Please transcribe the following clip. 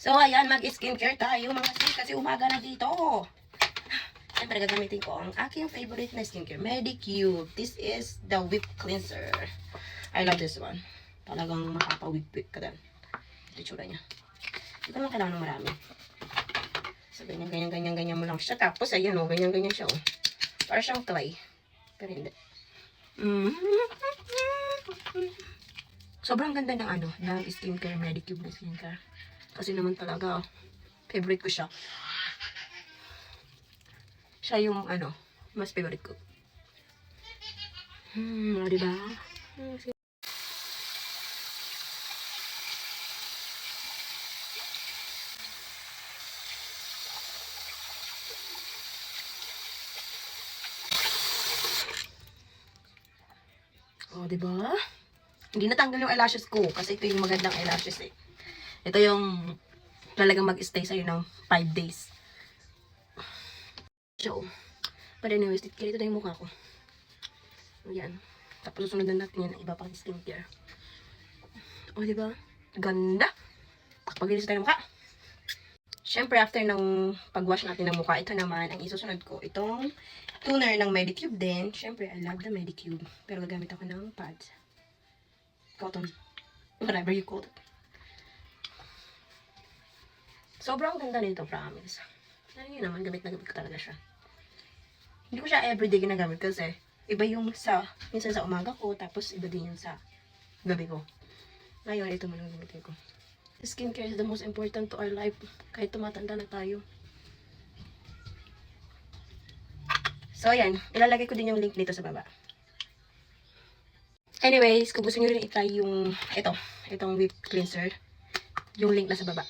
So, ayan, mag-skincare tayo mga sis kasi umaga na dito. Siyempre, gagamitin ko ang aking favorite na skincare, Medicube. This is the whip cleanser. I love this one. Talagang makapawip-wip ka din. Ito tsura niya. Hindi ko naman kailangan ng marami. So, ganyan mo lang siya. Tapos, ayan o, ganyan siya o. Para siyang clay. Pero hindi. Sobrang ganda ng ng skincare, Medicube na skincare. Kasi naman talaga, favorite ko siya. Siya yung, mas favorite ko. Diba? Oh, diba? Hindi natanggal yung eyelashes ko kasi ito yung magandang eyelashes eh. Ito yung talagang mag-stay sa'yo ng 5 days. So, but anyways, ganito na yung mukha ko. Ayan. Tapos susunod na natin yan ng iba pang skincare. Oh, diba? Ganda! Paglinis tayo ng mukha. Siyempre, after ng pag-wash natin ng mukha, ito naman, ang isusunod ko, itong toner ng Medicube din. Siyempre, I love the Medicube. Pero gagamit ako ng pads. Cotton. Whatever you call it. Sobrang ganda nito, promise. Ano yun naman, gamit na gamit ko talaga siya. Hindi ko siya everyday ginagamit kasi iba yung minsan sa umaga ko, tapos iba din yung sa gabi ko. Ngayon, ito man ang gamitin ko. Skincare is the most important to our life. Kahit tumatanda na tayo. So, ayan. Ilalagay ko din yung link dito sa baba. Anyways, kung gusto nyo rin i-try yung itong whip cleanser, yung link na sa baba.